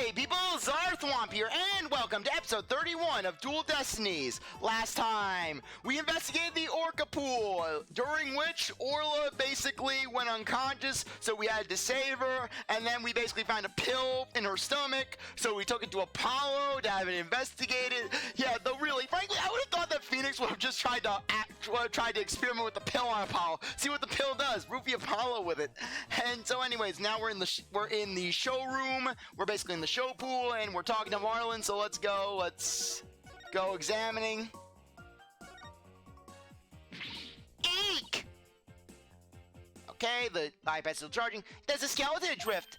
Hey people, CzarThwomp here, and welcome to episode 31 of Dual Destinies. Last time, we investigated the Orca pool, during which Orla basically went unconscious, so we had to save her, and then we basically found a pill in her stomach, so we took it to Apollo to have it investigated. Yeah, though really, frankly, I would have thought that Phoenix would have just tried to experiment with the pill on Apollo, see what the pill does, roofie Apollo with it. And so anyways, now we're in the showroom, we're basically in the show pool, and we're talking to Marlon, so let's go examining. Eek! Okay, the iPad's still charging. There's a skeleton adrift.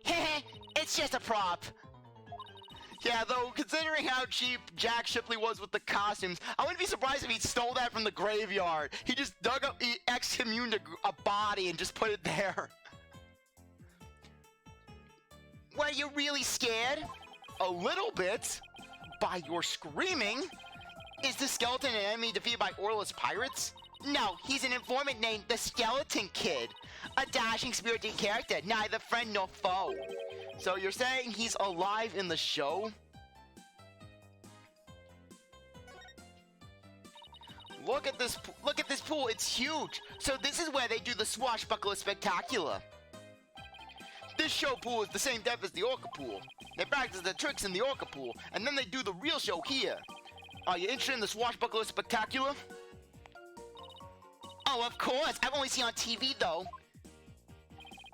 Heh, it's just a prop. Yeah, though, considering how cheap Jack Shipley was with the costumes, I wouldn't be surprised if he stole that from the graveyard. He just he excommuned a body and just put it there. Were you really scared? A little bit. By your screaming? Is the skeleton an enemy defeated by Orla's pirates? No, he's an informant named the Skeleton Kid. A dashing, spirited character, neither friend nor foe. So you're saying he's alive in the show? Look at this pool, it's huge. So this is where they do the swashbuckler spectacular. This show pool is the same depth as the Orca pool. They practice the tricks in the Orca pool, and then they do the real show here. Are you interested in the swashbuckler spectacular? Oh, of course. I've only seen it on TV, though.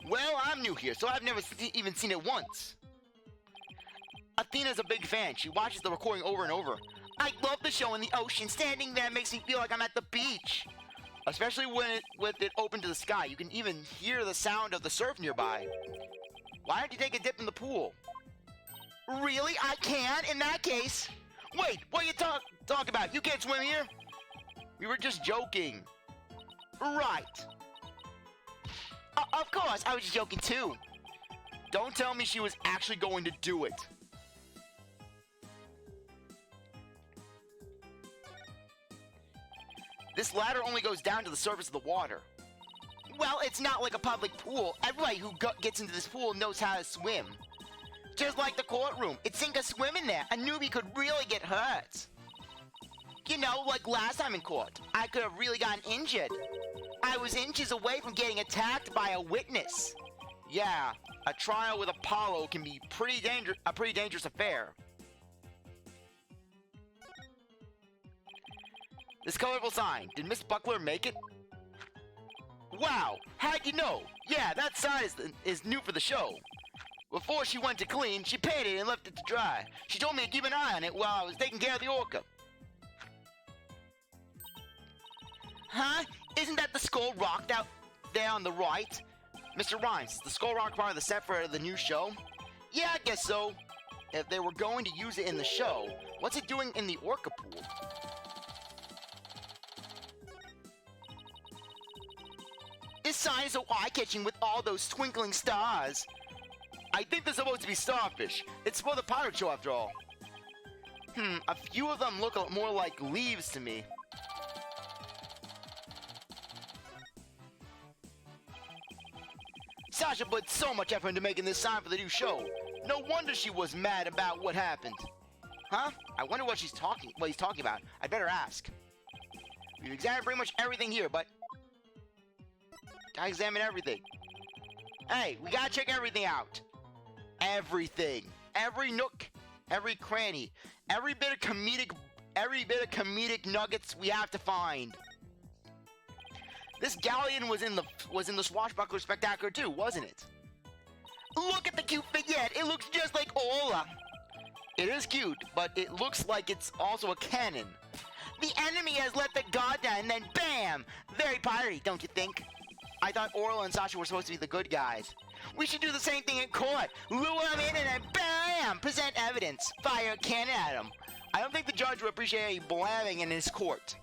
Well, I'm new here, so I've never even seen it once. Athena's a big fan. She watches the recording over and over. I love the show in the ocean. Standing there makes me feel like I'm at the beach. Especially with it open to the sky. You can even hear the sound of the surf nearby. Why don't you take a dip in the pool? Really? I can? In that case... Wait, what are you talk about? You can't swim here? We were just joking. Right. Of course, I was just joking too. Don't tell me she was actually going to do it. This ladder only goes down to the surface of the water. Well, it's not like a public pool. Everybody who gets into this pool knows how to swim. Just like the courtroom. It's sink or swim in there. A newbie could really get hurt. You know, like last time in court. I could have really gotten injured. I was inches away from getting attacked by a witness. Yeah, a trial with Apollo can be a pretty dangerous affair. This colorful sign. Did Miss Buckler make it? Wow, how'd you know? Yeah, that sign is new for the show. Before she went to clean, she painted it and left it to dry. She told me to keep an eye on it while I was taking care of the Orca. Huh? Isn't that the skull rock out there on the right? Mr. Rhymes, is the skull rock part of the set for the new show? Yeah, I guess so. If they were going to use it in the show, what's it doing in the Orca pool? This sign is so eye-catching with all those twinkling stars. I think they're supposed to be starfish. It's for the pirate show after all. A few of them look more like leaves to me. Sasha put so much effort into making this sign for the new show. No wonder she was mad about what happened. Huh? I wonder what he's talking about. I'd better ask. We've examined pretty much everything here, but... Gotta examine everything. Hey, we gotta check everything out. Everything. Every nook, every cranny, every bit of comedic nuggets we have to find. This galleon was in the swashbuckler spectacular too, wasn't it? Look at the cute vignette. It looks just like Orla. It is cute, but it looks like it's also a cannon. The enemy has let the guard down, and then bam! Very piratey, don't you think? I thought Orla and Sasha were supposed to be the good guys. We should do the same thing in court. Lure them in and then bam! Present evidence. Fire a cannon at them. I don't think the judge would appreciate any blamming in his court.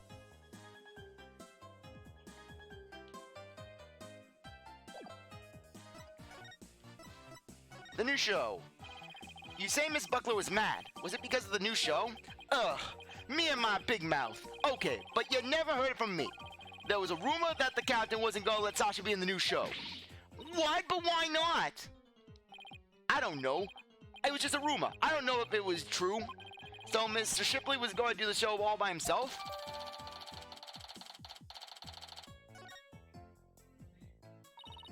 The new show. You say Miss Buckler was mad. Was it because of the new show? Ugh, me and my big mouth. Okay, but you never heard it from me. There was a rumor that the captain wasn't gonna let Sasha be in the new show. What? But why not? I I don't know. It was just a rumor. I don't know if it was true. So Mr. Shipley was going to do the show all by himself?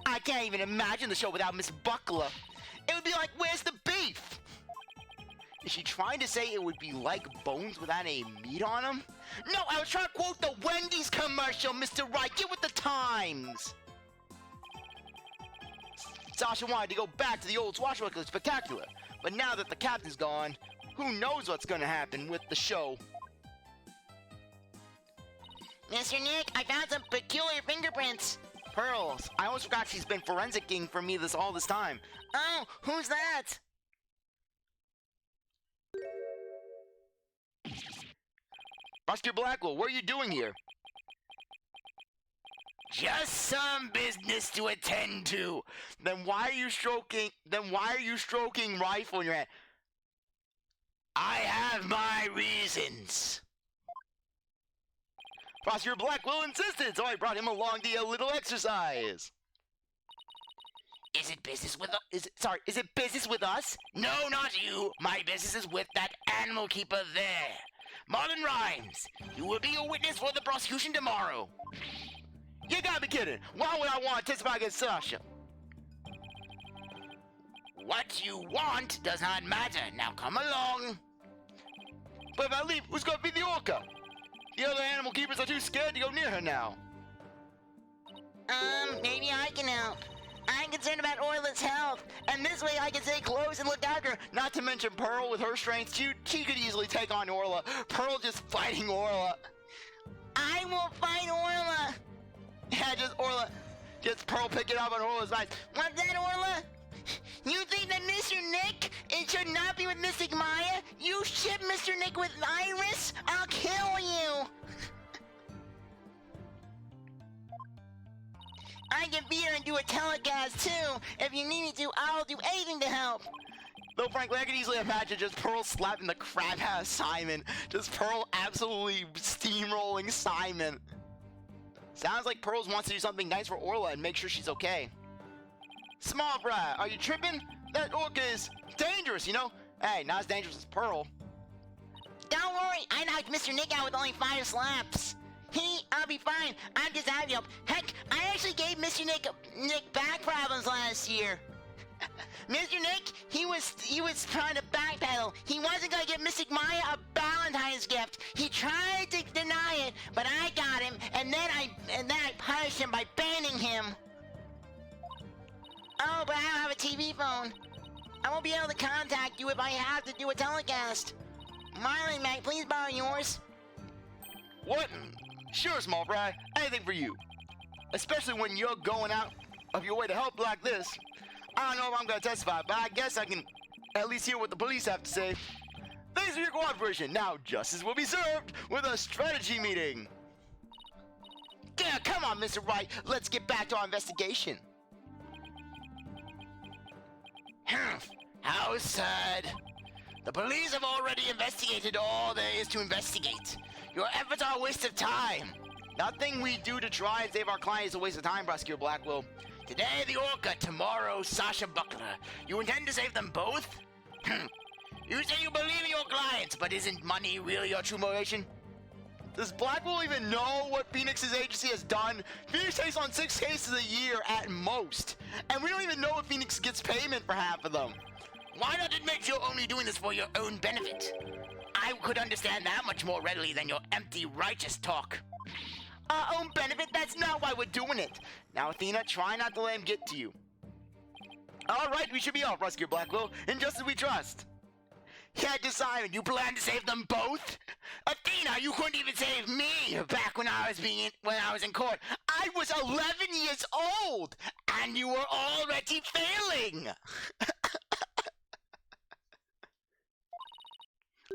I can't even imagine the show without Miss Buckler. It would be like, where's the beef? Is she trying to say it would be like bones without any meat on them? No, I was trying to quote the Wendy's commercial, Mr. Wright. Get with the times. Sasha wanted to go back to the old Swashbuckler Spectacular, but now that the captain's gone, who knows what's going to happen with the show. Mr. Nick, I found some peculiar fingerprints. Pearls, I almost forgot she's been forensicing for me all this time. Oh, who's that? Prosecutor Blackwell, what are you doing here? Just some business to attend to. Then why are you stroking rifle in your hand? I have my reasons. Prosecutor Blackwell insisted, so I brought him along to a little exercise. Is it business with Is it business with us? No, not you. My business is with that animal keeper there. Marlon Rhymes, you will be a witness for the prosecution tomorrow. You gotta be kidding. Why would I want to testify against Sasha? What you want does not matter. Now come along. But if I leave, who's gonna feed the orca? The other animal keepers are too scared to go near her now. Maybe I can help. I'm concerned about Orla's health, and this way I can stay close and look after her. Not to mention Pearl with her strength, she could easily take on Orla. Pearl just fighting Orla. I will fight Orla. Yeah, just Pearl picking up on Orla's knife. What's that, Orla? You think that Mr. Nick, it should not be with Mystic Maya? You ship Mr. Nick with Iris? I'll kill you. I can be here and do a telecast too. If you need me to, I'll do anything to help. Though frankly, I can easily imagine just Pearl slapping the crap out of Simon. Just Pearl absolutely steamrolling Simon. Sounds like Pearl wants to do something nice for Orla and make sure she's okay. Small fry, are you tripping? That orca is dangerous, you know? Hey, not as dangerous as Pearl. Don't worry, I knocked Mr. Nick out with only 5 slaps. I'll be fine. I'm just happy to help. Heck, I actually gave Mr. Nick back problems last year. Mr. Nick, he was trying to backpedal. He wasn't gonna give Mystic Maya a Valentine's gift. He tried to deny it, but I got him, and then I punished him by banning him. Oh, but I don't have a TV phone. I won't be able to contact you if I have to do a telecast. Marlon, Mac, please borrow yours. What? Sure, small fry. Anything for you. Especially when you're going out of your way to help like this. I don't know if I'm going to testify, but I guess I can at least hear what the police have to say. Thanks for your cooperation. Now justice will be served with a strategy meeting. Yeah, come on, Mr. Wright. Let's get back to our investigation. How sad. The police have already investigated all there is to investigate. Your efforts are a waste of time. Nothing we do to try and save our client is a waste of time, Prosecutor Blackwell. Today the orca, tomorrow Sasha Buckler. You intend to save them both? You say you believe in your clients, but isn't money really your true motivation? Does Blackwell even know what Phoenix's agency has done? Phoenix takes on 6 cases a year at most. And we don't even know if Phoenix gets payment for half of them. Why not admit you're only doing this for your own benefit? I could understand that much more readily than your empty righteous talk. Our own benefit? That's not why we're doing it. Now, Athena, try not to let him get to you. All right, we should be off, Prosecutor Blackwell. In justice we trust. Yeah, Simon, you plan to save them both? Athena, you couldn't even save me back when I was in court. I was 11 years old, and you were already failing.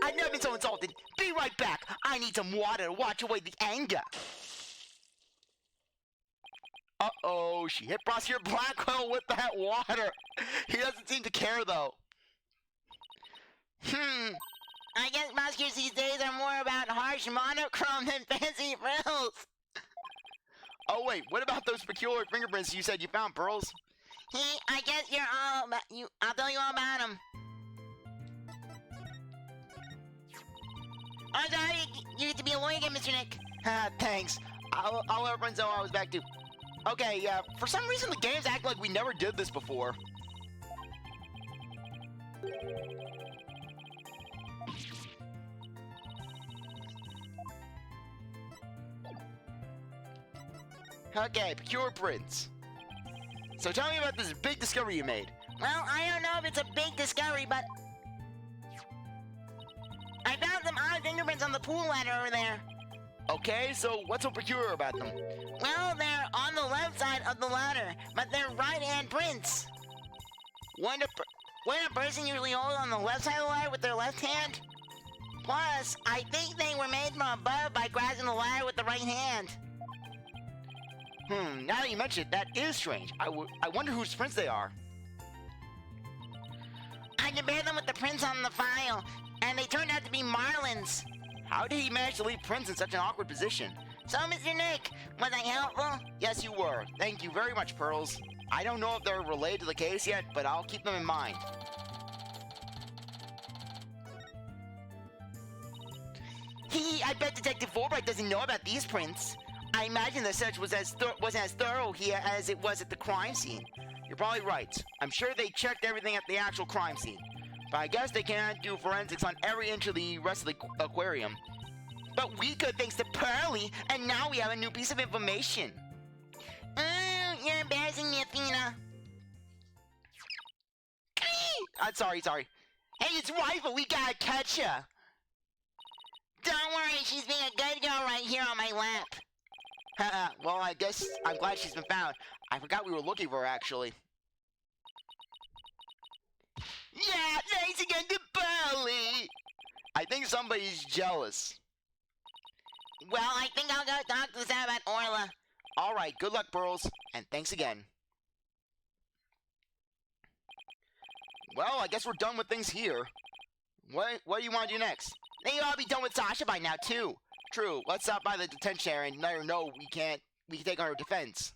I've never been so insulted. Be right back. I need some water to wash away the anger. Uh-oh, she hit Prosecutor Blackwell with that water. He doesn't seem to care, though. I guess prosecutors these days are more about harsh monochrome than fancy frills. Oh, wait, what about those peculiar fingerprints you said you found, Pearls? I guess you're all about you. I'll tell you all about him. I'm sorry, you get to be a lawyer again, Mr. Nick. Thanks. I'll let everyone know I was back too. Okay, yeah, for some reason the games act like we never did this before. Okay, procure prints. So tell me about this big discovery you made. Well, I don't know if it's a big discovery, but I found some odd fingerprints on the pool ladder over there. Okay, so what's so peculiar about them? Well, they're on the left side of the ladder, but they're right-hand prints. Wouldn't a person usually hold on the left side of the ladder with their left hand? Plus, I think they were made from above by grasping the ladder with the right hand. Now that you mention it, that is strange. I wonder whose prints they are. I compared them with the prints on the file, and they turned out to be Marlin's. How did he manage to leave prints in such an awkward position? So, Mr. Nick, was I helpful? Yes, you were. Thank you very much, Pearls. I don't know if they're related to the case yet, but I'll keep them in mind. I bet Detective Fulbright doesn't know about these prints. I imagine the search wasn't as thorough here as it was at the crime scene. You're probably right. I'm sure they checked everything at the actual crime scene. But I guess they can't do forensics on every inch of the rest of the aquarium. But we could thanks to Pearly, and now we have a new piece of information. Oh, you're embarrassing me, Athena. Sorry. Hey, it's Rifle, we gotta catch her. Don't worry, she's being a good girl right here on my lap. Well, I guess I'm glad she's been found. I forgot we were looking for her, actually. Yeah, thanks again to Pearly. I think somebody's jealous. Well, I think I'll go talk to Sam about Orla. All right, good luck, Pearls, and thanks again. Well, I guess we're done with things here. What do you want to do next? They ought to be done with Sasha by now, too. True. Let's stop by the detention area and let her know we can take on her defense.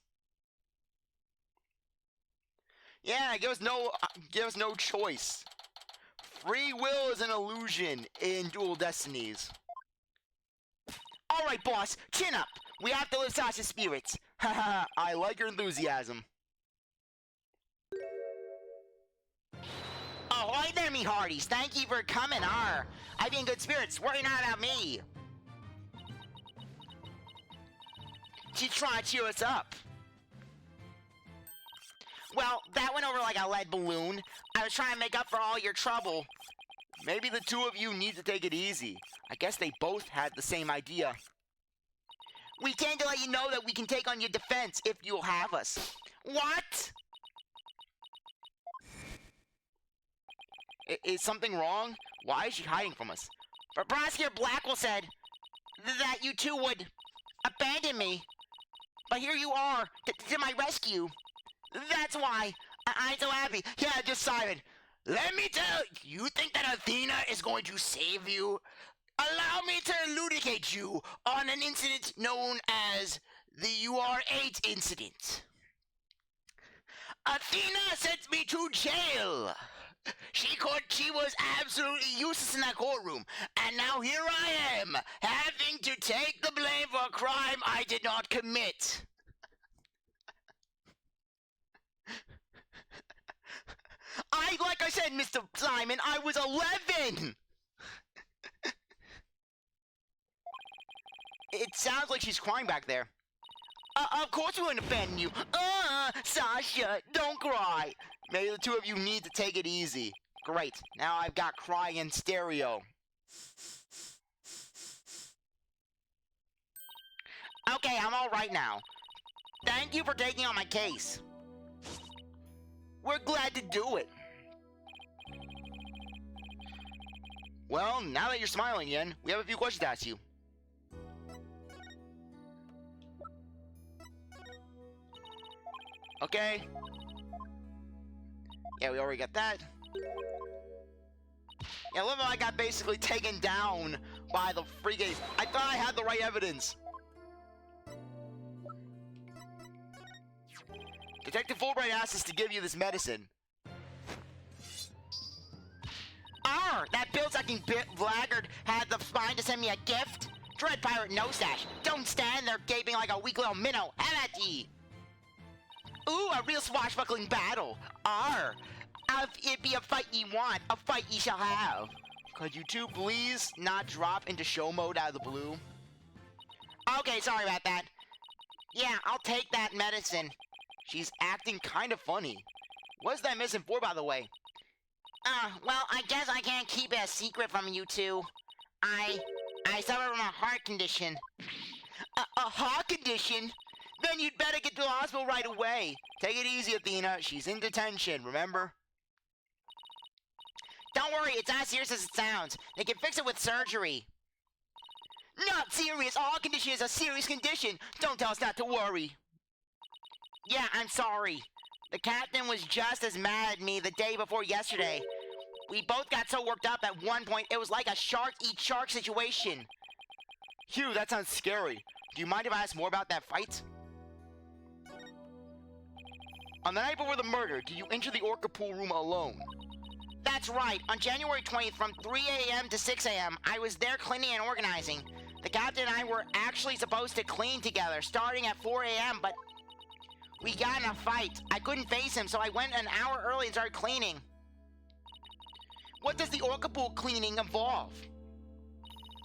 Yeah, give us no choice. Free will is an illusion in Dual Destinies. All right, boss, chin up. We have to lift Sasha's spirits. Haha, I like your enthusiasm. Ahoy there, me hearties. Thank you for coming. I be in good spirits. Worry not about me. She's trying to cheer us up. Well, that went over like a lead balloon. I was trying to make up for all your trouble. Maybe the two of you need to take it easy. I guess they both had the same idea. We came to let you know that we can take on your defense if you'll have us. What? Is something wrong? Why is she hiding from us? But Prosecutor Blackwell said that you two would abandon me. But here you are, to my rescue. That's why I'm so happy. Yeah, just Simon. Let me tell you, you think that Athena is going to save you? Allow me to elucidate you on an incident known as the UR8 incident. Athena sent me to jail. She was absolutely useless in that courtroom, and now here I am, having to take the blame for a crime I did not commit. Like I said, Mr. Simon, I was 11! It sounds like she's crying back there. Of course we wouldn't abandon you. Sasha, don't cry. Maybe the two of you need to take it easy. Great, now I've got crying in stereo. Okay, I'm all right now. Thank you for taking on my case. We're glad to do it. Well, now that you're smiling again, we have a few questions to ask you. Okay. Yeah, we already got that. Yeah, look, I got basically taken down by the freaking... I thought I had the right evidence. Detective Fulbright asked us to give you this medicine. That bill-sucking blackguard had the spine to send me a gift? Dread pirate no-stash. Don't stand there gaping like a weak little minnow. Have at ye! Ooh, a real swashbuckling battle. If it be a fight ye want, a fight ye shall have. Could you two please not drop into show mode out of the blue? Okay, sorry about that. Yeah, I'll take that medicine. She's acting kind of funny. What's that missing for, by the way? Well, I guess I can't keep it a secret from you two. I suffer from a heart condition. A heart condition? Then you'd better get to the hospital right away. Take it easy, Athena. She's in detention, remember? Don't worry, it's as serious as it sounds. They can fix it with surgery. Not serious. A heart condition is a serious condition. Don't tell us not to worry. Yeah, I'm sorry. The captain was just as mad at me the day before yesterday. We both got so worked up at one point, it was like a shark-eat-shark situation. Phew, that sounds scary. Do you mind if I ask more about that fight? On the night before the murder, did you enter the Orca pool room alone? That's right. On January 20th, from 3 a.m. to 6 a.m., I was there cleaning and organizing. The captain and I were actually supposed to clean together, starting at 4 a.m., but we got in a fight. I couldn't face him, so I went an hour early and started cleaning. What does the Orca pool cleaning involve?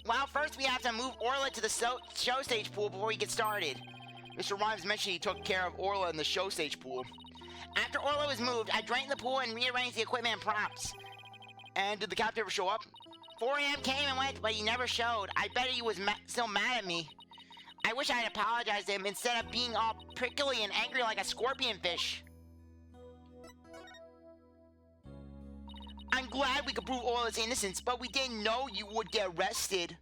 Well, first we have to move Orla to the show stage pool before we get started. Mr. Rhymes mentioned he took care of Orla in the show stage pool. After Orla was moved, I drained the pool and rearranged the equipment and props. And did the captain ever show up? 4 a.m. came and went, but he never showed. I bet he was still mad at me. I wish I had apologized to him instead of being all prickly and angry like a scorpion fish. I'm glad we could prove Orla's innocence, but we didn't know you would get arrested.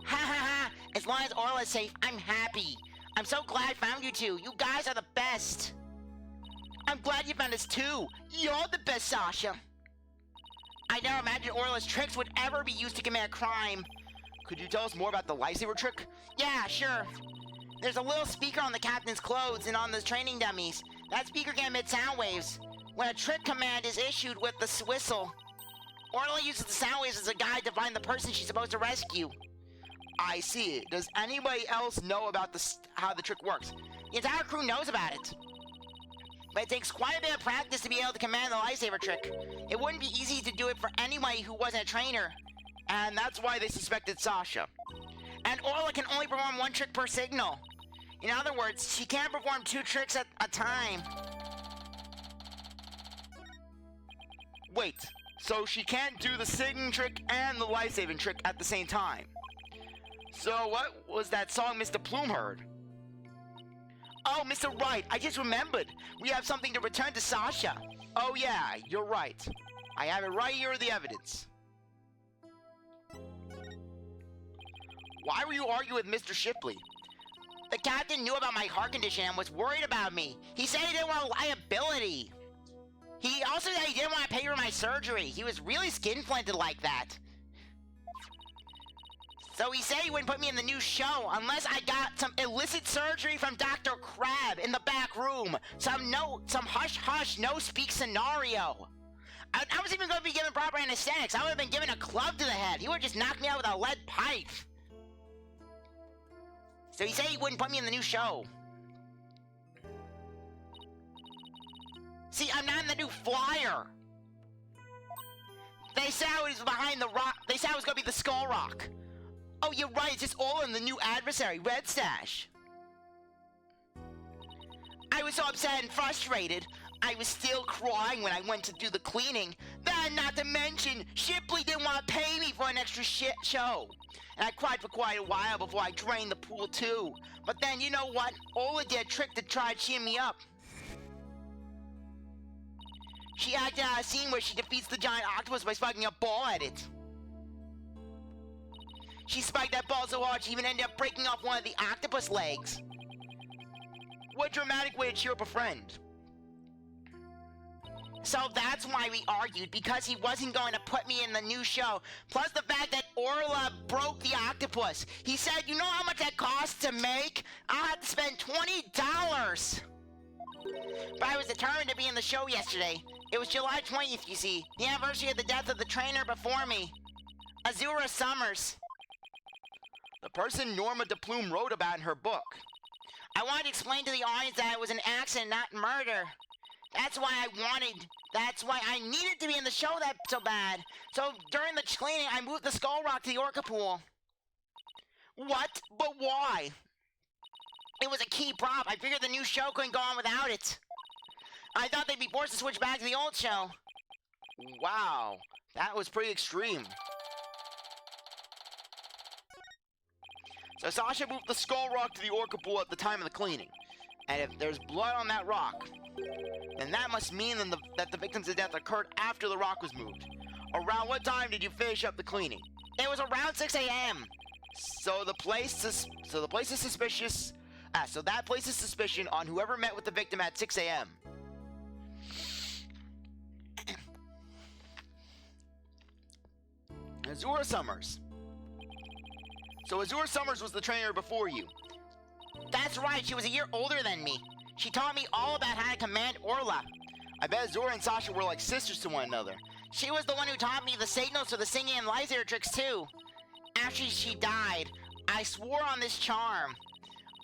Ha ha ha! As long as Orla's safe, I'm happy. I'm so glad I found you two. You guys are the best. I'm glad you found us too. You're the best, Sasha. I never imagined Orla's tricks would ever be used to commit a crime. Could you tell us more about the lightsaber trick? Yeah, sure. There's a little speaker on the captain's clothes and on the training dummies. That speaker can emit sound waves. When a trick command is issued with the whistle, Orla uses the sound waves as a guide to find the person she's supposed to rescue. I see. Does anybody else know about how the trick works? The entire crew knows about it. But it takes quite a bit of practice to be able to command the lightsaber trick. It wouldn't be easy to do it for anybody who wasn't a trainer. And that's why they suspected Sasha. And Orla can only perform one trick per signal. In other words, she can't perform 2 tricks at a time. Wait, so she can't do the singing trick and the lightsabing trick at the same time. So what was that song Mr. Plume heard? Oh, Mr. Wright, I just remembered. We have something to return to Sasha. Oh yeah, you're right. I have it right here with the evidence. Why were you arguing with Mr. Shipley? The captain knew about my heart condition and was worried about me. He said he didn't want a liability. He also said he didn't want to pay for my surgery. He was really skinflinted like that. So he said he wouldn't put me in the new show unless I got some illicit surgery from Dr. Crab in the back room. Some hush-hush, no-speak scenario. I was even going to be given proper anesthetics. I would have been given a club to the head. He would have just knocked me out with a lead pipe. So he said he wouldn't put me in the new show. See, I'm not in the new flyer. They said I was behind the rock. They said I was going to be the Skull Rock. Oh, you're right. It's just all in the new adversary, Red Stash. I was so upset and frustrated. I was still crying when I went to do the cleaning. Then, not to mention, Shipley didn't want to pay me for an extra show. And I cried for quite a while before I drained the pool, too. But then, you know what? Ola did a trick to try to cheer me up. She acted out a scene where she defeats the giant octopus by spiking a ball at it. She spiked that ball so hard she even ended up breaking off one of the octopus legs. What dramatic way to cheer up a friend. So that's why we argued, because he wasn't going to put me in the new show. Plus the fact that Orla broke the octopus. He said, you know how much that costs to make? I'll have to spend $20. But I was determined to be in the show yesterday. It was July 20th, you see, the anniversary of the death of the trainer before me. Azura Summers. The person Norma DePlume wrote about in her book. I wanted to explain to the audience that it was an accident, not murder. That's why I needed to be in the show that so bad. So during the cleaning, I moved the skull rock to the orca pool. What? But why? It was a key prop. I figured the new show couldn't go on without it. I thought they'd be forced to switch back to the old show. Wow, that was pretty extreme. So Sasha moved the skull rock to the orca pool at the time of the cleaning. And if there's blood on that rock, then that must mean that the victim's death occurred after the rock was moved. Around what time did you finish up the cleaning? It was around 6 a.m. So that places suspicion on whoever met with the victim at 6 a.m. Azura Summers. So Azura Summers was the trainer before you. That's right, she was a year older than me. She taught me all about how to command Orla. I bet Azura and Sasha were like sisters to one another. She was the one who taught me the signals for the singing and laser tricks too. After she died, I swore on this charm.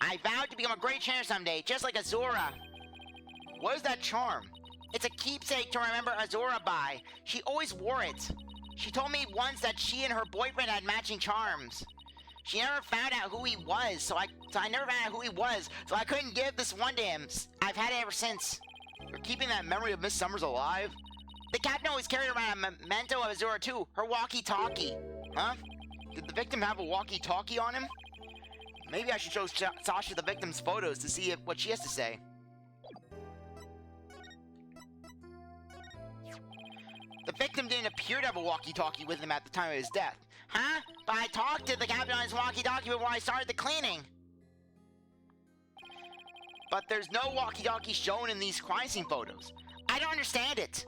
I vowed to become a great trainer someday, just like Azura. What is that charm? It's a keepsake to remember Azura by. She always wore it. She told me once that she and her boyfriend had matching charms. She never found out who he was, so I never found out who he was, so I couldn't give this one to him. I've had it ever since. You're keeping that memory of Miss Summers alive? The captain always carried around a memento of Azura too, her walkie-talkie. Huh? Did the victim have a walkie-talkie on him? Maybe I should show Sasha the victim's photos to see what she has to say. The victim didn't appear to have a walkie-talkie with him at the time of his death. Huh? But I talked to the captain on his walkie-talkie before I started the cleaning. But there's no walkie-talkie shown in these crime scene photos. I don't understand it.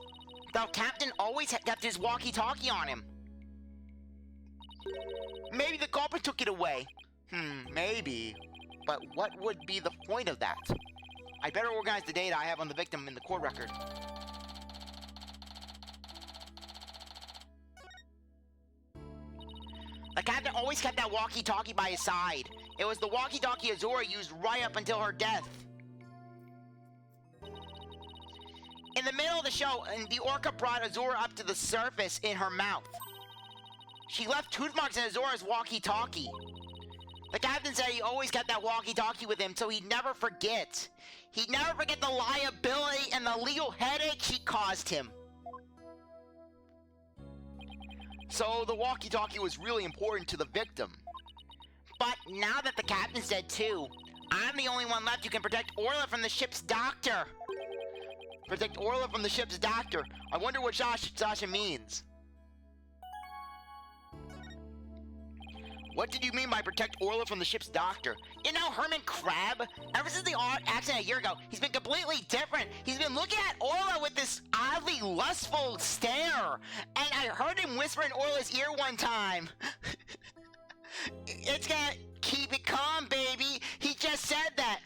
The captain always kept his walkie-talkie on him. Maybe the culprit took it away. Maybe. But what would be the point of that? I better organize the data I have on the victim in the court record. The captain always kept that walkie-talkie by his side. It was the walkie-talkie Azura used right up until her death. In the middle of the show, the orca brought Azura up to the surface in her mouth. She left tooth marks in Azura's walkie-talkie. The captain said he always kept that walkie-talkie with him so he'd never forget. He'd never forget the liability and the legal headache she caused him. So the walkie-talkie was really important to the victim. But now that the captain's dead too, I'm the only one left who can protect Orla from the ship's doctor. Protect Orla from the ship's doctor. I wonder what Sasha means. What did you mean by protect Orla from the ship's doctor? You know Herman Crab? Ever since the accident a year ago, he's been completely different. He's been looking at Orla with this oddly lustful stare. And I heard him whisper in Orla's ear one time. It's gonna keep it calm, baby. He just said that.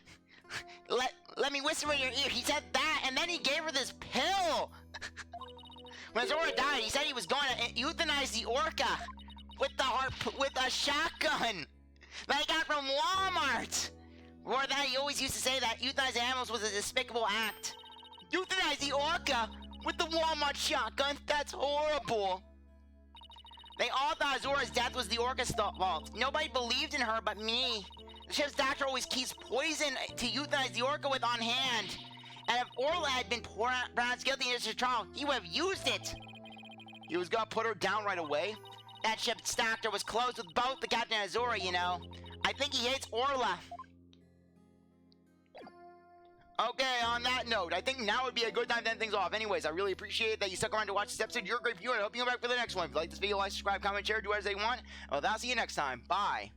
Let me whisper in your ear. He said that, and then he gave her this pill. When Azura died, he said he was going to euthanize the orca with a shotgun that he got from Walmart. Or that he always used to say that euthanizing animals was a despicable act. Euthanize the orca with the Walmart shotgun? That's horrible. They all thought Azura's death was the orca's fault. Nobody believed in her but me. The ship's doctor always keeps poison to euthanize the orca with on hand. And if Orla had been pronounced guilty in this trial, he would have used it. He was gonna put her down right away? That ship's doctor was close with both the captain and Azura, you know. I think he hates Orla. Okay, on that note, I think now would be a good time to end things off. Anyways, I really appreciate that you stuck around to watch this episode. You're a great viewer, and I hope you come back for the next one. If you like this video, like, subscribe, comment, share, do as they want. Well, I'll see you next time. Bye.